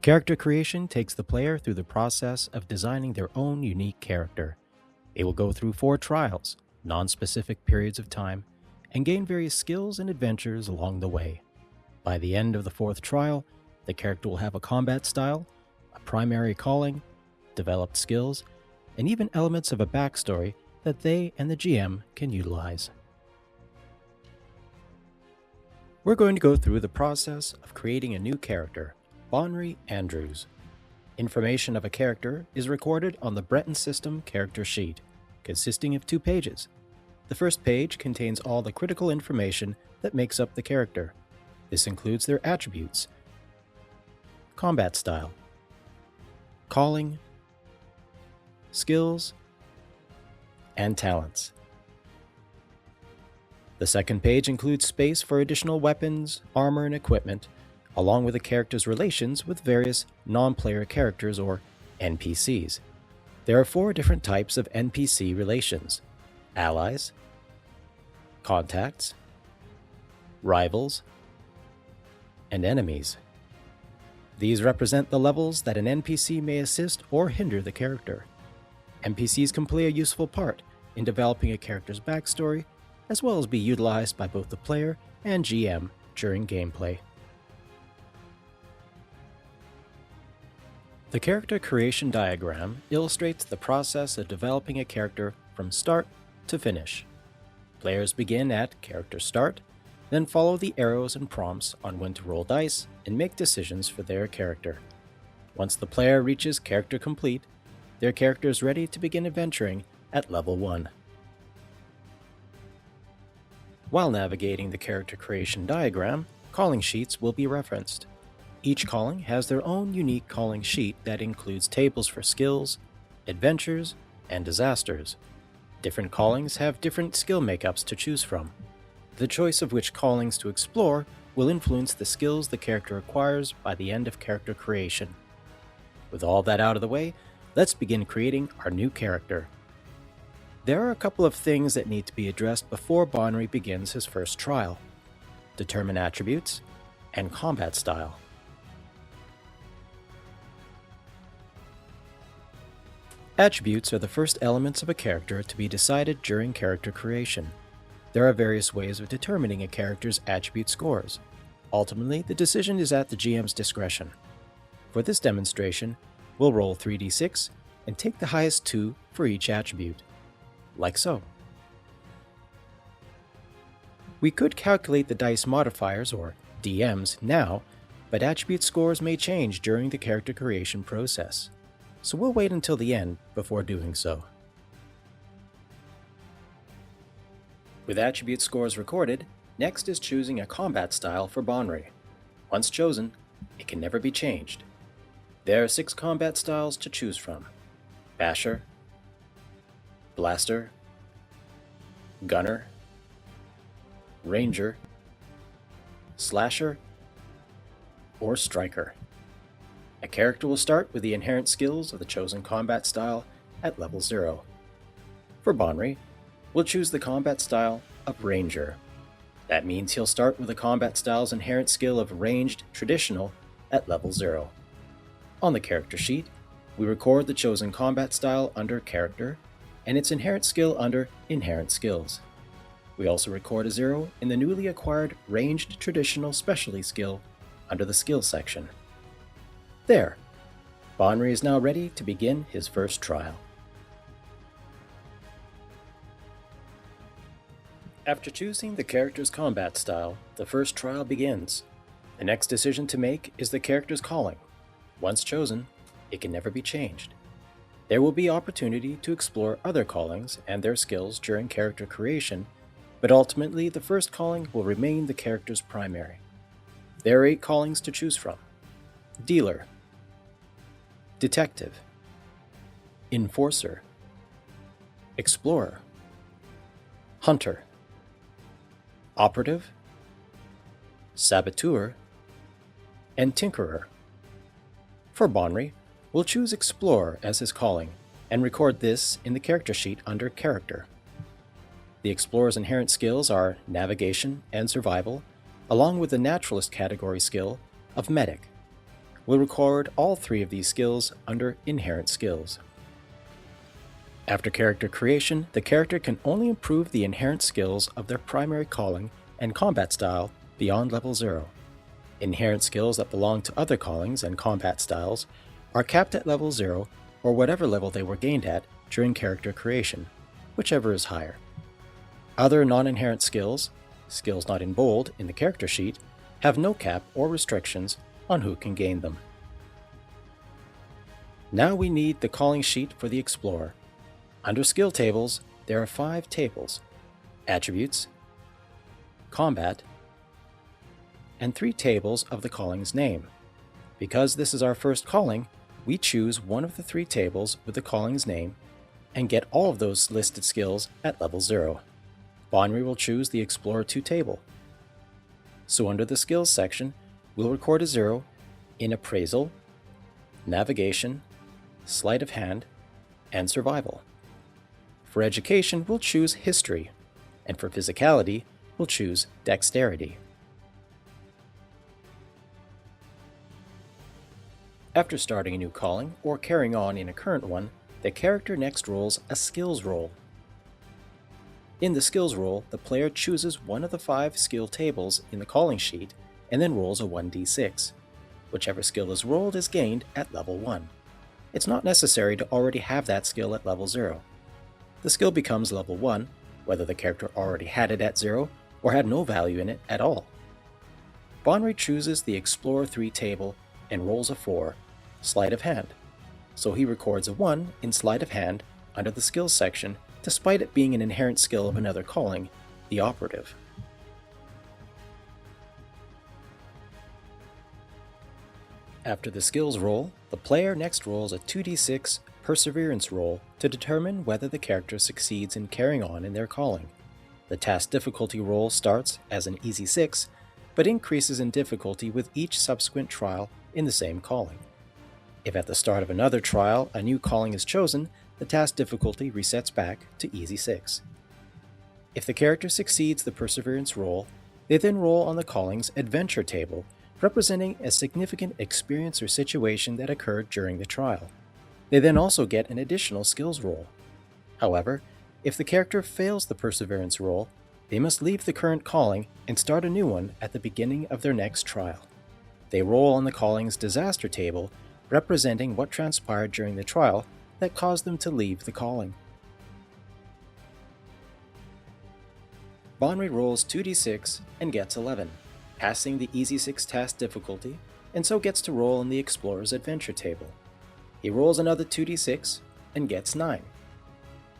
Character creation takes the player through the process of designing their own unique character. They will go through 4 trials, non-specific periods of time, and gain various skills and adventures along the way. By the end of the 4th trial, the character will have a combat style, a primary calling, developed skills, and even elements of a backstory that they and the GM can utilize. We're going to go through the process of creating a new character, Bonry Andrews. Information of a character is recorded on the Breton system character sheet, consisting of 2 pages. The first page contains all the critical information that makes up the character. This includes their attributes, combat style, calling, skills, and talents. The second page includes space for additional weapons, armor, and equipment, along with the character's relations with various non-player characters or NPCs. There are 4 different types of NPC relations: allies, contacts, rivals, and enemies. These represent the levels that an NPC may assist or hinder the character. NPCs can play a useful part in developing a character's backstory, as well as be utilized by both the player and GM during gameplay. The character creation diagram illustrates the process of developing a character from start to finish. Players begin at character start, then follow the arrows and prompts on when to roll dice and make decisions for their character. Once the player reaches character complete, their character is ready to begin adventuring at level 1. While navigating the character creation diagram, calling sheets will be referenced. Each calling has their own unique calling sheet that includes tables for skills, adventures, and disasters. Different callings have different skill makeups to choose from. The choice of which callings to explore will influence the skills the character acquires by the end of character creation. With all that out of the way, let's begin creating our new character. There are a couple of things that need to be addressed before Bonry begins his first trial: determine attributes and combat style. Attributes are the first elements of a character to be decided during character creation. There are various ways of determining a character's attribute scores. Ultimately, the decision is at the GM's discretion. For this demonstration, we'll roll 3d6 and take the highest 2 for each attribute, like so. We could calculate the dice modifiers, or DMs, now, but attribute scores may change during the character creation process, so we'll wait until the end before doing so. With attribute scores recorded, next is choosing a combat style for Bonry. Once chosen, it can never be changed. There are 6 combat styles to choose from: Basher, Blaster, Gunner, Ranger, Slasher, or Striker. A character will start with the inherent skills of the chosen combat style at level 0. For Bonry, we'll choose the combat style of Ranger. That means he'll start with the combat style's inherent skill of Ranged Traditional at level 0. On the character sheet, we record the chosen combat style under Character and its inherent skill under Inherent Skills. We also record a 0 in the newly acquired Ranged Traditional Specialty skill under the Skills section. There! Bonry is now ready to begin his first trial. After choosing the character's combat style, the first trial begins. The next decision to make is the character's calling. Once chosen, it can never be changed. There will be opportunity to explore other callings and their skills during character creation, but ultimately the first calling will remain the character's primary. There are 8 callings to choose from: Dealer, Detective, Enforcer, Explorer, Hunter, Operative, Saboteur, and Tinkerer. For Bonry, we'll choose Explorer as his calling and record this in the character sheet under Character. The Explorer's inherent skills are Navigation and Survival, along with the Naturalist category skill of Medic. We'll record all 3 of these skills under Inherent Skills. After character creation, the character can only improve the inherent skills of their primary calling and combat style beyond level 0. Inherent skills that belong to other callings and combat styles are capped at level 0 or whatever level they were gained at during character creation, whichever is higher. Other non-inherent skills, skills not in bold in the character sheet, have no cap or restrictions on who can gain them. Now we need the calling sheet for the Explorer. Under Skill Tables, there are 5 tables: Attributes, Combat, and 3 tables of the calling's name. Because this is our first calling, we choose one of the 3 tables with the calling's name and get all of those listed skills at level 0. Bonry will choose the Explorer 2 table. So under the Skills section, we'll record a 0 in Appraisal, Navigation, Sleight of Hand, and Survival. For Education, we'll choose History, and for Physicality, we'll choose Dexterity. After starting a new calling or carrying on in a current one, the character next rolls a Skills roll. In the Skills roll, the player chooses one of the 5 skill tables in the calling sheet and then rolls a 1d6. Whichever skill is rolled is gained at level 1. It's not necessary to already have that skill at level 0. The skill becomes level 1, whether the character already had it at 0 or had no value in it at all. Bonry chooses the Explorer 3 table and rolls a 4, Sleight of Hand, so he records a 1 in Sleight of Hand under the Skills section, despite it being an inherent skill of another calling, the Operative. After the Skills roll, the player next rolls a 2d6 Perseverance roll to determine whether the character succeeds in carrying on in their calling. The task difficulty roll starts as an easy 6, but increases in difficulty with each subsequent trial in the same calling. If at the start of another trial a new calling is chosen, the task difficulty resets back to easy 6. If the character succeeds the Perseverance roll, they then roll on the calling's Adventure table, representing a significant experience or situation that occurred during the trial. They then also get an additional skills roll. However, if the character fails the Perseverance roll, they must leave the current calling and start a new one at the beginning of their next trial. They roll on the calling's Disaster table, representing what transpired during the trial that caused them to leave the calling. Bonry rolls 2d6 and gets 11, passing the easy 6 task difficulty, and so gets to roll on the Explorer's Adventure table. He rolls another 2d6 and gets 9.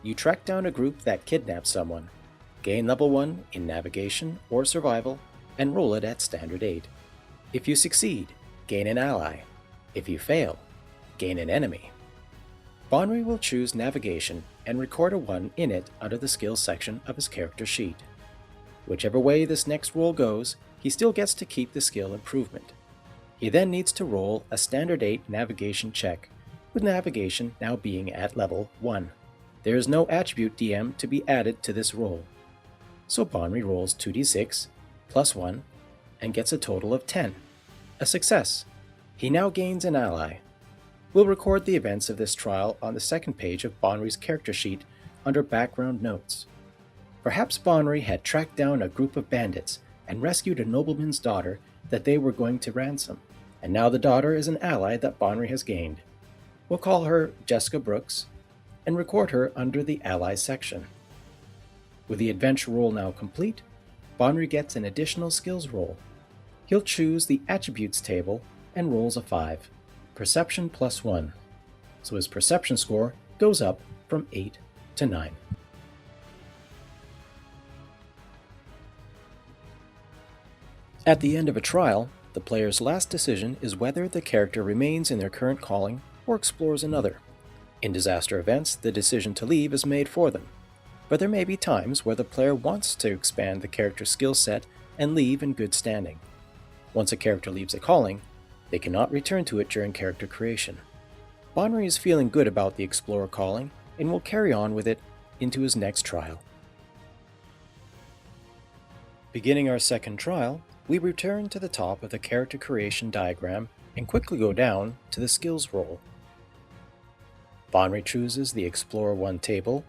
You track down a group that kidnaps someone, gain level 1 in Navigation or Survival, and roll it at Standard 8. If you succeed, gain an ally. If you fail, gain an enemy. Bonry will choose Navigation and record a 1 in it under the Skills section of his character sheet. Whichever way this next roll goes, he still gets to keep the skill improvement. He then needs to roll a Standard 8 Navigation check, with Navigation now being at level 1. There is no attribute DM to be added to this roll. So Bonry rolls 2d6 plus 1 and gets a total of 10. A success. He now gains an ally. We'll record the events of this trial on the second page of Bonry's character sheet under Background Notes. Perhaps Bonry had tracked down a group of bandits and rescued a nobleman's daughter that they were going to ransom, and now the daughter is an ally that Bonry has gained. We'll call her Jessica Brooks and record her under the Allies section. With the adventure roll now complete, Bonry gets an additional skills roll. He'll choose the Attributes table and rolls a 5, Perception plus 1, so his perception score goes up from 8 to 9. At the end of a trial, the player's last decision is whether the character remains in their current calling or explores another. In disaster events, the decision to leave is made for them, but there may be times where the player wants to expand the character's skill set and leave in good standing. Once a character leaves a calling, they cannot return to it during character creation. Bonry is feeling good about the Explorer calling and will carry on with it into his next trial. Beginning our second trial, we return to the top of the character creation diagram and quickly go down to the skills roll. Bonry chooses the Explorer 1 table,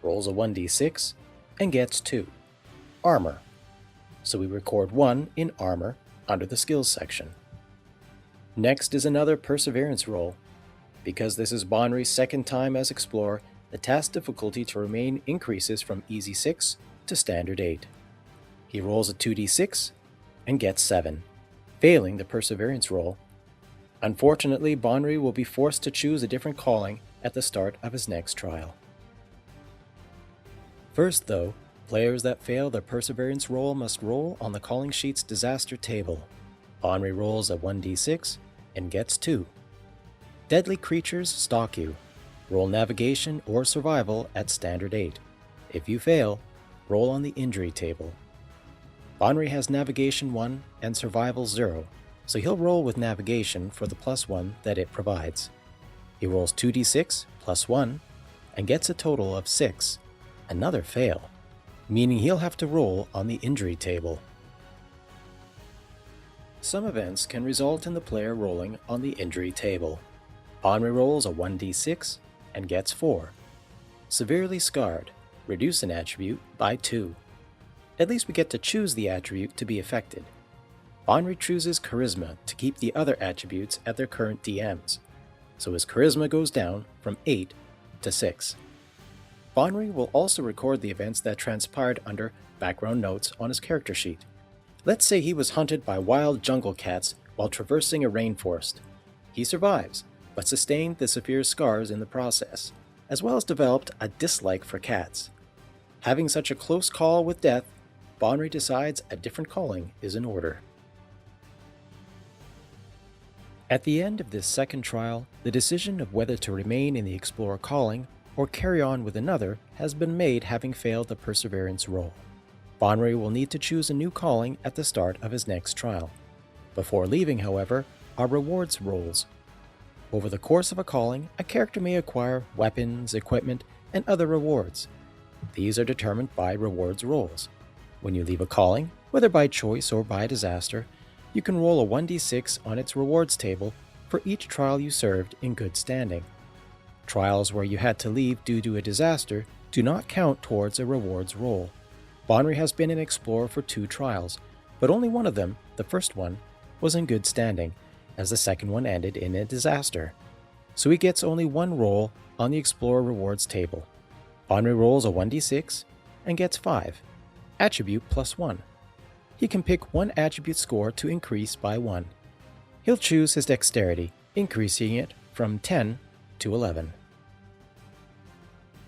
rolls a 1d6, and gets 2. Armor. So we record 1 in Armor under the skills section. Next is another Perseverance roll. Because this is Bonry's second time as Explorer, the task difficulty to remain increases from Easy 6 to Standard 8. He rolls a 2d6 and gets 7, failing the Perseverance roll. Unfortunately, Bonry will be forced to choose a different calling at the start of his next trial. First, though, players that fail their Perseverance roll must roll on the calling sheet's disaster table. Bonry rolls a 1d6 and gets 2. Deadly creatures stalk you. Roll Navigation or Survival at Standard 8. If you fail, roll on the injury table. Bonry has Navigation 1 and Survival 0, so he'll roll with Navigation for the +1 that it provides. He rolls 2d6 plus 1 and gets a total of 6, another fail, meaning he'll have to roll on the injury table. Some events can result in the player rolling on the injury table. Bonry rolls a 1d6 and gets 4. Severely Scarred. Reduce an attribute by 2. At least we get to choose the attribute to be affected. Bonry chooses Charisma to keep the other attributes at their current DMs, so his Charisma goes down from 8 to 6. Bonry will also record the events that transpired under background notes on his character sheet. Let's say he was hunted by wild jungle cats while traversing a rainforest. He survives, but sustained the severe scars in the process, as well as developed a dislike for cats. Having such a close call with death, Bonry decides a different calling is in order. At the end of this second trial, the decision of whether to remain in the Explorer calling or carry on with another has been made, having failed the Perseverance roll. Bonry will need to choose a new calling at the start of his next trial. Before leaving, however, are rewards rolls. Over the course of a calling, a character may acquire weapons, equipment, and other rewards. These are determined by rewards rolls. When you leave a calling, whether by choice or by disaster, you can roll a 1d6 on its rewards table for each trial you served in good standing. Trials where you had to leave due to a disaster do not count towards a rewards roll. Bonry has been an Explorer for 2 trials, but only one of them, the first one, was in good standing, as the second one ended in a disaster. So he gets only 1 roll on the Explorer rewards table. Bonry rolls a 1d6 and gets 5, attribute +1. He can pick 1 attribute score to increase by 1. He'll choose his dexterity, increasing it from 10 to 11.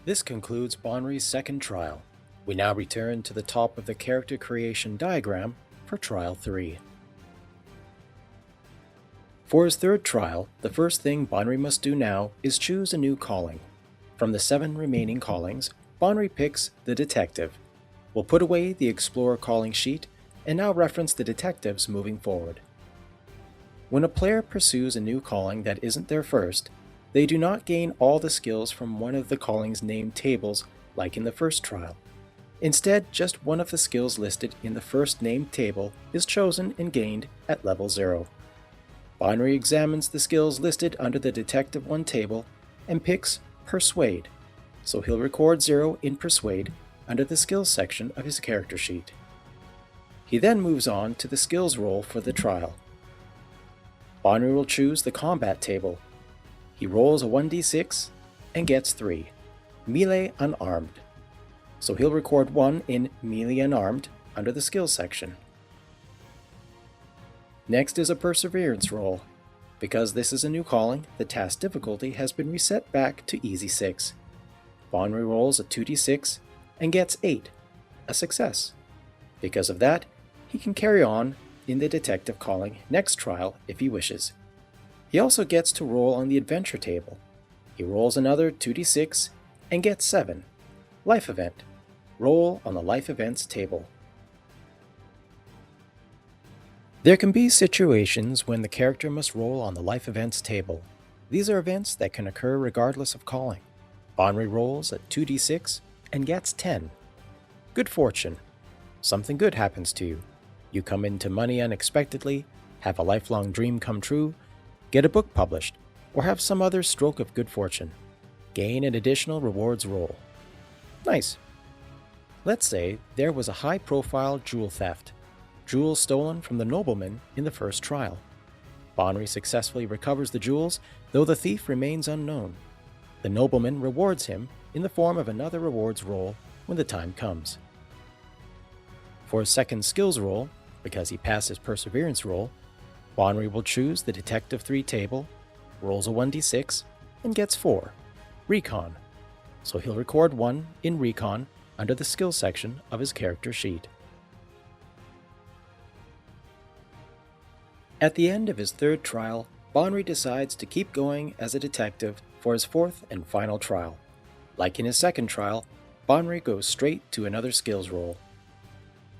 This concludes Bonry's second trial. We now return to the top of the character creation diagram for Trial 3. For his third trial, the first thing Bonry must do now is choose a new calling. From the 7 remaining callings, Bonry picks the Detective. We'll put away the Explorer calling sheet and now reference the detectives moving forward. When a player pursues a new calling that isn't their first, they do not gain all the skills from one of the calling's named tables like in the first trial. Instead, just one of the skills listed in the first named table is chosen and gained at level 0. Bonry examines the skills listed under the Detective 1 table and picks Persuade, so he'll record 0 in Persuade under the skills section of his character sheet. He then moves on to the skills roll for the trial. Bonry will choose the Combat table. He rolls a 1d6 and gets 3, Melee Unarmed, so he'll record 1 in Melee Unarmed under the skills section. Next is a Perseverance roll. Because this is a new calling, the task difficulty has been reset back to Easy 6. Bonry rolls a 2d6 and gets 8, a success. Because of that, he can carry on in the Detective calling next trial if he wishes. He also gets to roll on the Adventure table. He rolls another 2d6 and gets 7, Life Event. Roll on the Life Events table. There can be situations when the character must roll on the Life Events table. These are events that can occur regardless of calling. Bonry rolls a 2d6 and gets 10. Good fortune. Something good happens to you. You come into money unexpectedly, have a lifelong dream come true, get a book published, or have some other stroke of good fortune. Gain an additional rewards roll. Nice. Let's say there was a high-profile jewel theft, jewels stolen from the nobleman in the first trial. Bonry successfully recovers the jewels, though the thief remains unknown. The nobleman rewards him in the form of another rewards roll when the time comes. For his second skills roll, because he passed his perseverance roll, Bonry will choose the Detective 3 table, rolls a 1d6, and gets 4, Recon. So he'll record 1 in Recon under the skills section of his character sheet. At the end of his third trial, Bonry decides to keep going as a detective for his fourth and final trial. Like in his second trial, Bonry goes straight to another skills roll.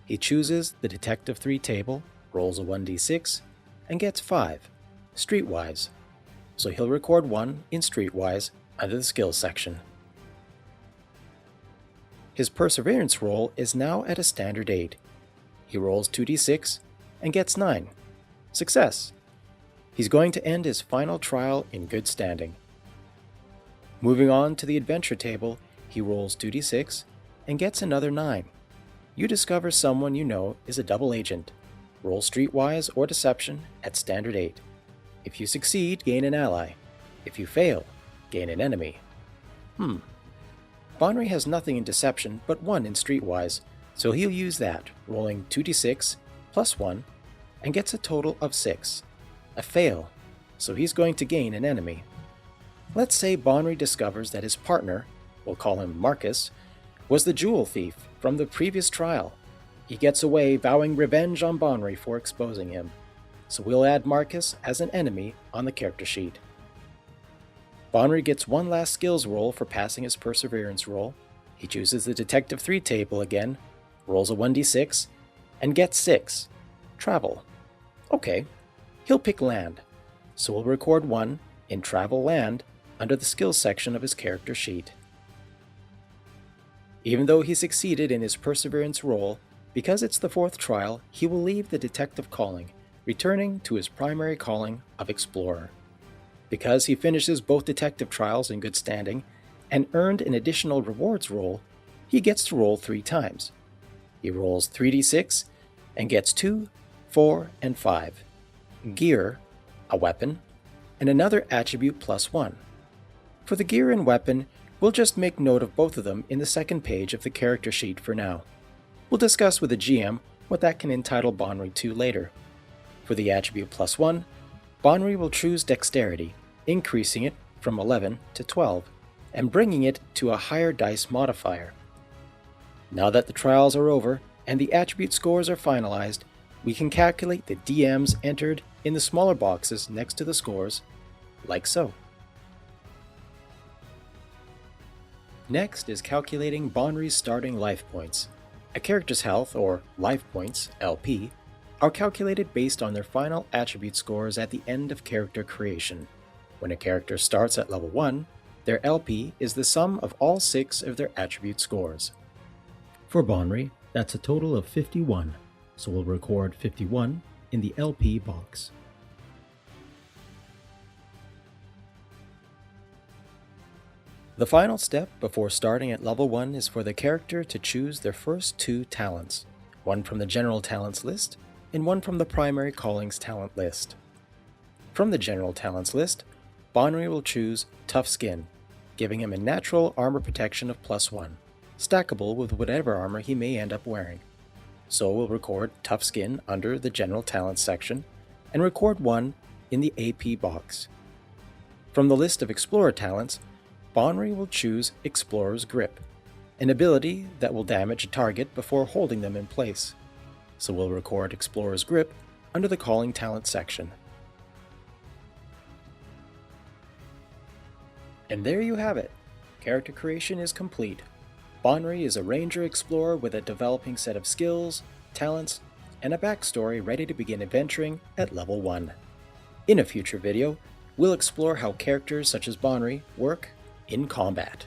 He chooses the Detective 3 table, rolls a 1d6, and gets 5, Streetwise. So he'll record 1 in Streetwise under the skills section. His perseverance roll is now at a standard 8. He rolls 2d6 and gets 9, Success. He's going to end his final trial in good standing. Moving on to the adventure table, he rolls 2d6 and gets another 9. You discover someone you know is a double agent. Roll Streetwise or Deception at standard 8. If you succeed, gain an ally. If you fail, gain an enemy. Bonry has nothing in Deception but 1 in Streetwise, so he'll use that, rolling 2d6 plus 1, and gets a total of 6. A fail, so he's going to gain an enemy. Let's say Bonry discovers that his partner, we'll call him Marcus, was the jewel thief from the previous trial. He gets away vowing revenge on Bonry for exposing him, so we'll add Marcus as an enemy on the character sheet. Bonry gets 1 last skills roll for passing his perseverance roll. He chooses the Detective 3 table again, rolls a 1d6, and gets 6, Travel. Okay, he'll pick land, so we'll record 1 in Travel Land under the skills section of his character sheet. Even though he succeeded in his perseverance roll, because it's the 4th trial, he will leave the detective calling, returning to his primary calling of explorer. Because he finishes both detective trials in good standing and earned an additional rewards roll, he gets to roll 3 times. He rolls 3d6 and gets 2, 4, and 5. Gear, a weapon, and another attribute plus 1. For the gear and weapon, we'll just make note of both of them in the second page of the character sheet for now. We'll discuss with the GM what that can entitle Bonry to later. For the attribute plus 1, Bonry will choose Dexterity, increasing it from 11 to 12, and bringing it to a higher dice modifier. Now that the trials are over and the attribute scores are finalized, we can calculate the DMs entered in the smaller boxes next to the scores, like so. Next is calculating Bonry's starting life points. A character's health, or life points, LP, are calculated based on their final attribute scores at the end of character creation. When a character starts at level 1, their LP is the sum of all 6 of their attribute scores. For Bonry, that's a total of 51, so we'll record 51 in the LP box. The final step before starting at level 1 is for the character to choose their first 2 talents, one from the general talents list and one from the primary callings talent list. From the general talents list, Bonry will choose Tough Skin, giving him a natural armor protection of plus 1, stackable with whatever armor he may end up wearing. So we'll record Tough Skin under the general talents section and record 1 in the AP box. From the list of Explorer talents, Bonry will choose Explorer's Grip, an ability that will damage a target before holding them in place. So we'll record Explorer's Grip under the Calling Talent section. And there you have it. Character creation is complete. Bonry is a Ranger Explorer with a developing set of skills, talents, and a backstory ready to begin adventuring at level 1. In a future video, we'll explore how characters such as Bonry work in combat.